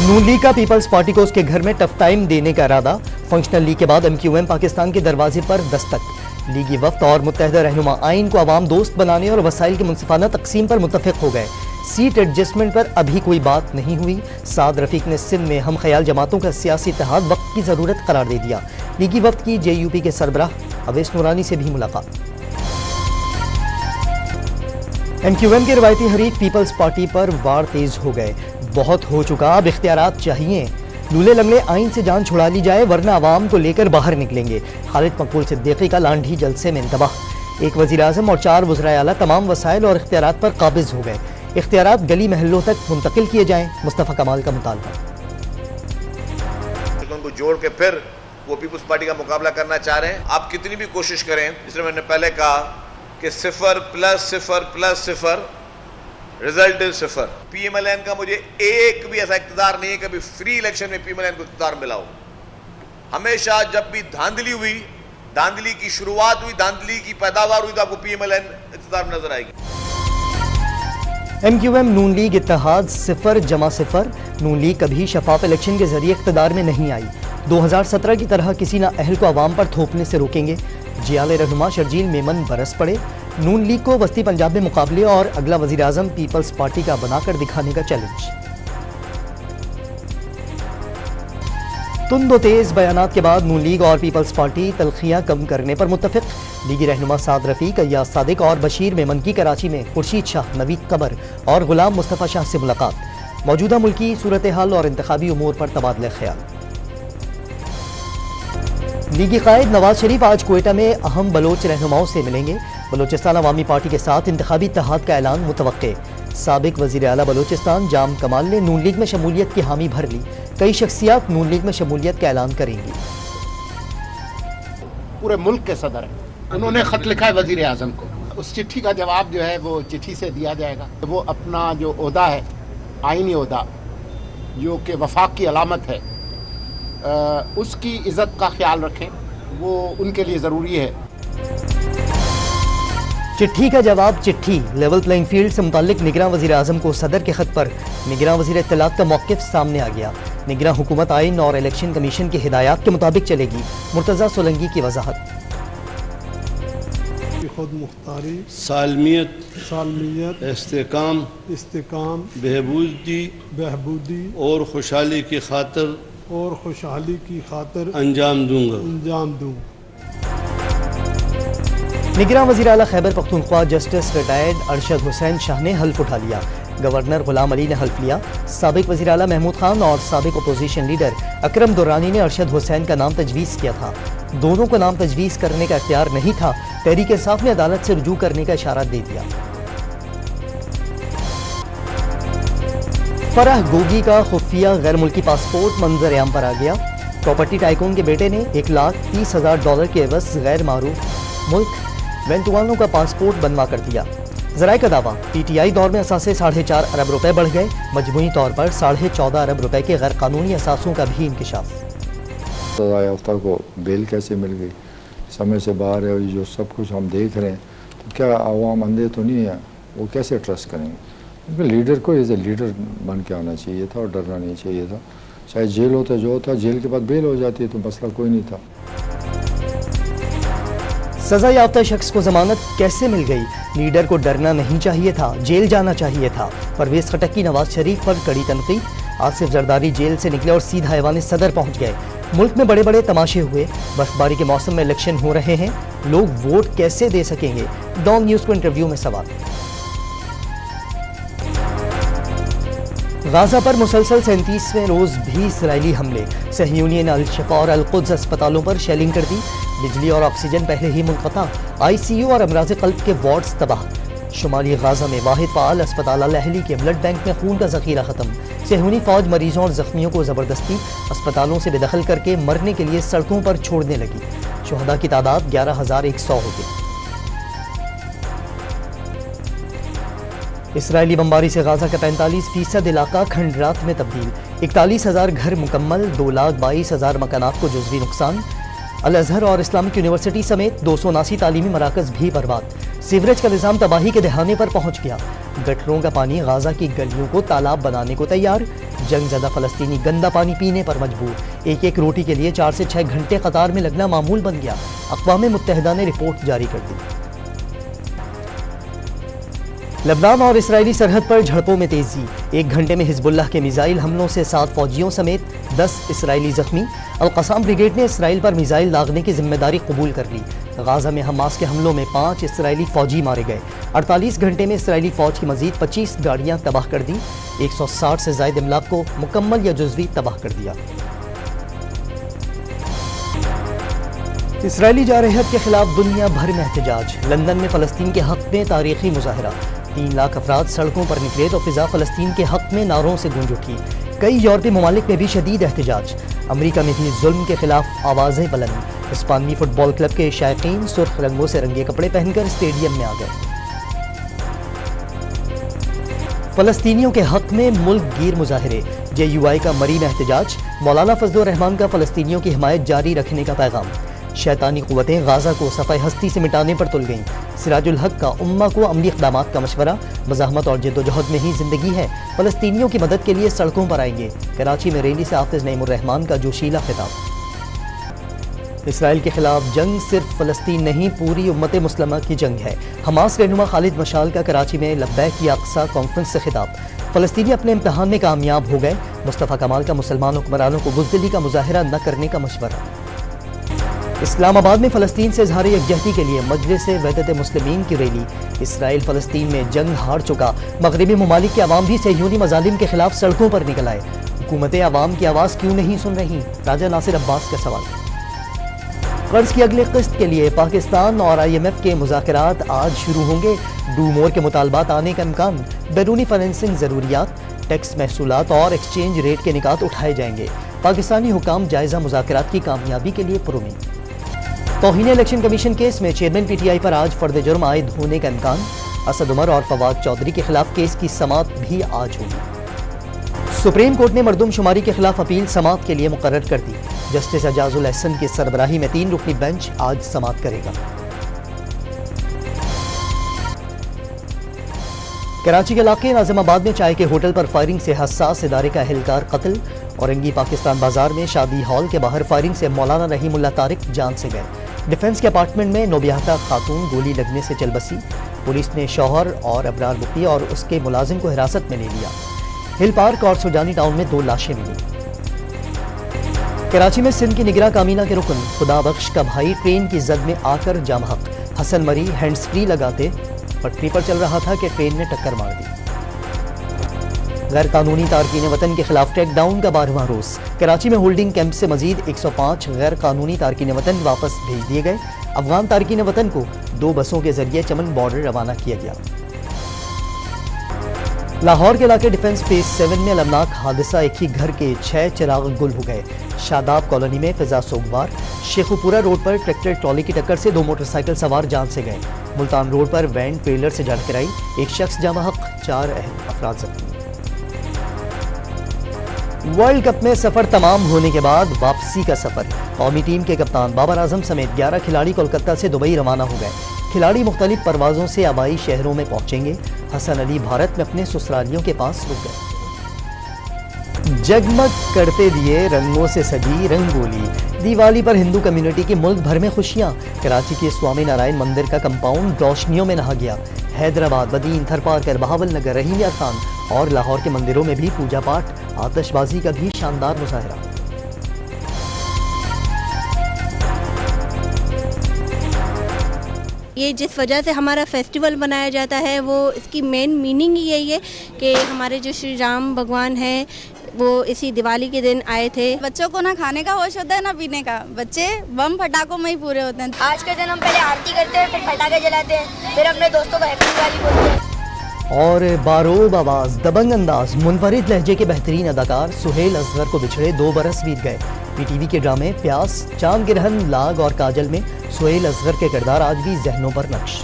नून league का peoples party को उसके घर में टफ टाइम देने का इरादा। फंक्शनल लीग के बाद MQM पाकिस्तान के दरवाजे पर दस्तक। लीगी वफ्द और मुत्तहिदा रहनुमा आइन को अवाम दोस्त बनाने और वसाइल की मुनसिफाना तकसीम पर मुत्तफिक हो गए। सीट एडजस्टमेंट पर अभी कोई बात नहीं हुई। साद रफीक ने सिंध में हम ख्याल जमातों का सियासी इत्तेहाद वक्त की ज़रूरत करार दे दिया। लीगी वफ्द की JUP के सरबराह अवैस नूरानी से भी मुलाकात। MQM के रिवायती हरीफ पीपल्स पार्टी पर वार तेज हो गए। बहुत हो चुका, अब इख्तियारात चाहिए। लूले लंगड़े आइन से जान छुड़ा ली जाए वरना आवाम को लेकर बाहर निकलेंगे। खालिद मकबूल सिद्दीकी का लांढी जलसे में इंतबाह। एक वज़ीर आज़म और 4 वज़राए आला तमाम वसाइल और इख्तियारात पर काबिज हो गए। इख्तियारात गली महल्लों तक मुंतकिल किए जाएं, मुस्तफ़ा कमाल का मुतालबा। उनको जोड़ के फिर वो पीपल्स पार्टी का मुकाबला करना चाह रहे हैं। आप कितनी भी कोशिश करें, जिसमें मैंने पहले कहा कि 0 + 0 + 0 रिजल्ट इज 0। PMLN का मुझे एक भी ऐसा इख्तिदार नहीं है कभी फ्री इलेक्शन में PMLN को इख्तिदार मिला हो। हमेशा जब भी धांधली हुई, धांधली की शुरुआत हुई, धांधली की पैदावार हुई तो आपको PMLN इख्तिदार में नजर आएगी। MQM नून लीग इत्तेहाद 0-0। नून लीग कभी शफाफ इलेक्शन के जरिए इख्तिदार में नहीं आई। 2017 की तरह किसी नाअहल को अवाम पर थोपने से रोकेंगे। जियाले रहनुमा शर्जील मेमन बरस पड़े। नून लीग को वस्ती पंजाब में मुकाबले और अगला वज़ीर आज़म पीपल्स पार्टी का बनाकर दिखाने का चैलेंज। तुंद व तेज बयानात के बाद नून लीग और पीपल्स पार्टी तलखियां कम करने पर मुत्तफिक। लीगी रहनुमा साद रफीक, अय्याज सादिक और बशीर मेमन की कराची में खुर्शीद शाह, नवीद कमर और गुलाम मुस्तफ़ा शाह से मुलाकात। मौजूदा मुल्की सूरत हाल और इंतखाबी उमूर पर तबादला ख्याल। लीगी कायद नवाज शरीफ आज क्वेटा में अहम बलोच रहनुमाओं से मिलेंगे। बलोचिस्तान अवामी पार्टी के साथ इंतखाबी इत्तेहाद का ऐलान मुतवक्के। साबिक वज़ीर आला बलोचिस्तान जाम कमाल ने नून लीग में शमूलियत की हामी भर ली। कई शख्सियात नून लीग में शमूलियत का ऐलान करेंगी। पूरे मुल्क के सदर हैं, उन्होंने खत लिखा है वज़ीर आज़म को। उस चिट्ठी का जवाब जो है वो चिट्ठी से दिया जाएगा। वो अपना जो ओहदा है, आइनी ओहदा जो कि वफाक की अलामत है, उसकी इज्जत का ख्याल रखें, वो उनके लिए ज़रूरी है। चिट्ठी का जवाब चिट्ठी। लेवल प्लेइंग फील्ड से मुताल्लिक निगरां वज़ीर आज़म को सदर के खत पर निगरां वज़ीर इत्तलात का मौक़िफ़ सामने आ गया। निगरां हुकूमत आइन और इलेक्शन कमीशन की हिदायत के मुताबिक चलेगी। मुर्तज़ा सोलंकी की वजाहत। खुद मुख्तारी, सालमियत, इस्तेकाम, बहबूदी और खुशहाली की खातिर अंजाम दूंगा। निगरां वज़ीर आला खैबर पख्तूनख्वा जस्टिस रिटायर्ड अरशद हुसैन शाह ने हल्फ उठा लिया। गवर्नर गुलाम अली ने हल्फ लिया। साबिक वज़ीर आला महमूद खान और साबिक अपोजिशन लीडर अकरम दुर्रानी ने अरशद हुसैन का नाम तजवीज़ किया था। दोनों को नाम तजवीज़ करने का इख्तियार नहीं था। तहरीक इंसाफ ने अदालत से रुजू करने का इशारा दे दिया। फराह गोगी का खुफिया गैर मुल्की पासपोर्ट मंजर आम पर आ गया। प्रॉपर्टी टाइकून के बेटे ने $1,30,000 के एवज़ गैर मारूफ मुल्क वेंतुआनो का पासपोर्ट बनवा कर दिया। ज़राए का दावा, PTI दौर में असासे 4.5 अरब रुपए बढ़ गए। मजमूई तौर पर 14.5 अरब रुपए के गैर कानूनी असासों का भी इंकिशाफ। सज़ा याफ्ता को बेल कैसे मिल गई, समय से बाहर है, जो सब कुछ हम देख रहे हैं, तो क्या आवाम अंधे तो नहीं है? वो कैसे ट्रस्ट करेंगे? क्योंकि लीडर को एज ए लीडर बन के आना चाहिए था और डरना नहीं चाहिए था। चाहे जेल होता जो होता, जेल के बाद बेल हो जाती है तो मसला कोई नहीं था। सजा याफ्ता शख्स को जमानत कैसे मिल गई? लीडर को डरना नहीं चाहिए था, जेल जाना चाहिए था। परवेज खटक की नवाज शरीफ पर कड़ी तनकीद। आसिफ जरदारी जेल से निकले और सीधा ऐवान सदर पहुंच गए। मुल्क में बड़े बड़े तमाशे हुए। बर्फबारी के मौसम में इलेक्शन हो रहे हैं, लोग वोट कैसे दे सकेंगे? डॉन न्यूज को इंटरव्यू में सवाल। गाजा पर मुसलसल 37वें रोज भी इसराइली हमले। सहयूनी ने अल-शिफा और अल-कुद्स अस्पतालों पर शेलिंग कर दी। बिजली और ऑक्सीजन पहले ही मुनक़ता। ICU और अमराज़ क़ल्ब के वार्ड्स तबाह। शुमाली गाजा में वाहिद फ़ाल अस्पताल अल-अहली के ब्लड बैंक में खून का ज़ख़ीरा ख़त्म। सहयूनी फ़ौज मरीजों और ज़ख्मियों को ज़बरदस्ती अस्पतालों से बेदखल करके मरने के लिए सड़कों पर छोड़ने लगी। शुहदा की तादाद 11,100 हो गई। इसराइली बमबारी से गाजा का 45% इलाका खंडरात में तब्दील। 41,000 घर मुकम्मल, 2,22,000 मकानात को जुज़वी नुकसान। अल अज़हर और इस्लामिक यूनिवर्सिटी समेत 279 तालीमी मराकज़ भी बर्बाद। सीवरेज का निज़ाम तबाही के दहाने पर पहुंच गया। गटरों का पानी गाजा की गलियों को तालाब बनाने को तैयार। جنگ زدہ فلسطینی گندا پانی پینے پر مجبور، ایک ایک روٹی کے لیے 4 سے 6 گھنٹے قطار میں لگنا معمول بن گیا۔ اقوام متحدہ نے رپورٹ جاری کر دی۔ لبنان اور اسرائیلی سرحد پر جھڑپوں میں تیزی، 1 گھنٹے میں حزب اللہ کے میزائل حملوں سے 7 فوجیوں سمیت 10 اسرائیلی زخمی۔ القسام بریگیڈ نے اسرائیل پر میزائل داغنے کی ذمہ داری قبول کر لی۔ غازہ میں حماس کے حملوں میں 5 اسرائیلی فوجی مارے گئے۔ 48 گھنٹے میں اسرائیلی فوج کی مزید 25 گاڑیاں تباہ کر دی، 160 سے زائد املاک کو مکمل یا جزوی تباہ کر دیا۔ اسرائیلی جارحیت کے خلاف دنیا بھر میں احتجاج، لندن میں فلسطین کے حق میں تاریخی مظاہرہ، 3 لاکھ افراد سڑکوں پر نکلے تو فضا فلسطین کے حق میں نعروں سے گونج اٹھی۔ کئی یورپی ممالک میں بھی شدید احتجاج، امریکہ میں بھی ظلم کے خلاف آوازیں بلند۔ اسپانوی فٹ بال کلب کے شائقین سرخ رنگوں سے رنگے کپڑے پہن کر اسٹیڈیم میں آ گئے۔ فلسطینیوں کے حق میں ملک گیر مظاہرے، JUI کا مری میں احتجاج، مولانا فضل الرحمان کا فلسطینیوں کی حمایت جاری رکھنے کا پیغام۔ شیطانی قوتیں غازہ کو صفحہ ہستی سے مٹانے پر تل گئیں، سراج الحق کا امہ کو عملی اقدامات کا مشورہ، مزاحمت اور جدوجہد میں ہی زندگی ہے، فلسطینیوں کی مدد کے لیے سڑکوں پر آئیں گے، کراچی میں ریلی سے حافظ نعیم الرحمان کا جوشیلا خطاب۔ اسرائیل کے خلاف جنگ صرف فلسطین نہیں، پوری امت مسلمہ کی جنگ ہے، حماس رہنما خالد مشال کا کراچی میں لبیک یا اقصی کانفرنس سے خطاب۔ فلسطینی اپنے امتحان میں کامیاب ہو گئے، مصطفیٰ کمال کا مسلمان حکمرانوں کو بزدلی کا مظاہرہ نہ کرنے کا مشورہ۔ اسلام آباد میں فلسطین سے اظہار یکجہتی کے لیے مجلس وحدت مسلمین کی ریلی، اسرائیل فلسطین میں جنگ ہار چکا، مغربی ممالک کے عوام بھی صہیونی مظالم کے خلاف سڑکوں پر نکل آئے، حکومتیں عوام کی آواز کیوں نہیں سن رہی؟ راجہ ناصر عباس کا سوال۔ قرض کی اگلی قسط کے لیے پاکستان اور IMF کے مذاکرات آج شروع ہوں گے، ڈو مور کے مطالبات آنے کا امکان، بیرونی فائنینسنگ ضروریات، ٹیکس محصولات اور ایکسچینج ریٹ کے نکات اٹھائے جائیں گے، پاکستانی حکام جائزہ مذاکرات کی کامیابی کے لیے پرامید۔ توہین الیکشن کمیشن کیس میں چیئرمین PTI پر آج فرد جرم عائد ہونے کا امکان، اسد عمر اور فواد چودھری کے خلاف کیس کی سماعت بھی آج ہوگی۔ سپریم کورٹ نے مردم شماری کے خلاف اپیل سماعت کے لیے مقرر کر دی، جسٹس اعجاز الاحسن کی سربراہی میں 3 رکنی بینچ آج سماعت کرے گا۔ کراچی کے علاقے ناظم آباد میں چائے کے ہوٹل پر فائرنگ سے حساس ادارے کا اہلکار قتل، اورنگی پاکستان بازار میں شادی ہال کے باہر فائرنگ سے مولانا رحیم اللہ طارق جان سے گئے، ڈیفنس کے اپارٹمنٹ میں نوبیاہتا خاتون گولی لگنے سے چل بسی، پولیس نے شوہر اور ابرار بختی اور اس کے ملازم کو حراست میں لے لیا۔ ہل پارک اور سوجانی ٹاؤن میں 2 لاشیں ملی۔ کراچی میں سندھ کی نگراں کابینہ کے رکن خدا بخش کا بھائی ٹرین کی زد میں آ کر جام حق، حسن مری ہینڈز فری لگاتے پٹری پر چل رہا تھا کہ ٹرین نے ٹکر مار دی۔ غیر قانونی تارکین وطن کے خلاف ٹیک ڈاؤن کا 12واں روز، کراچی میں ہولڈنگ کیمپ سے مزید 105 غیر قانونی تارکین وطن واپس بھیج دیے گئے، افغان تارکین وطن کو 2 بسوں کے ذریعے چمن بارڈر روانہ کیا گیا۔ لاہور کے علاقے ڈیفنس فیز 7 میں المناک حادثہ، ایک ہی گھر کے 6 چراغ گل ہو گئے، شاداب کالونی میں فضا سوگوار، شیخوپورہ روڈ پر ٹریکٹر ٹرالی کی ٹکر سے 2 موٹر سائیکل سوار جان سے گئے، Multan road per when trailer سے جا ٹکرائی، 1 شخص جاں بحق، 4 اہم افراد زخمی۔ ورلڈ کپ میں سفر تمام ہونے کے بعد واپسی کا سفر، قومی ٹیم کے کپتان بابر اعظم سمیت 11 کھلاڑی کولکتہ سے دبئی روانہ ہو گئے، کھلاڑی مختلف پروازوں سے آبائی شہروں میں پہنچیں گے، حسن علی بھارت میں اپنے سسرالیوں کے پاس رک گئے۔ جگمگ کرتے دیے رنگوں سے سجی رنگولی، دیوالی پر ہندو کمیونٹی کی ملک بھر میں خوشیاں، کراچی کے سوامی نارائن مندر کا کمپاؤنڈ روشنیوں میں نہا گیا، حیدرآباد، بدین، تھرپارکر، بہاول نگر، رحیم یار خان اور لاہور کے مندروں میں بھی پوجا پاٹ، آتش بازی کا بھی شاندار مظاہرہ۔ یہ جس وجہ سے ہمارا فیسٹیول منایا جاتا ہے وہ اس کی مین میننگ یہی ہے کہ ہمارے جو شری رام بھگوان ہیں وہ اسی دیوالی کے دن آئے تھے۔ بچوں کو نہ کھانے کا ہوش ہوتا ہے نہ پینے کا، بچے بم پٹاخوں میں ہی پورے ہوتے ہیں۔ آج کے دن ہم پہلے آرتی کرتے ہیں، پھر پٹاخے جلاتے ہیں، پھر اپنے دوستوں کو ہیپی دیوالی بولتے ہیں۔ اور باروب آواز، دبنگ انداز، منفرد لہجے کے بہترین اداکار سہیل اصغر کو بچھڑے 2 برس بیت گئے۔ PTV کے ڈرامے پیاس، چاند گرہن، لاگ اور کاجل میں سہیل اصغر کے کردار آج بھی ذہنوں پر نقش۔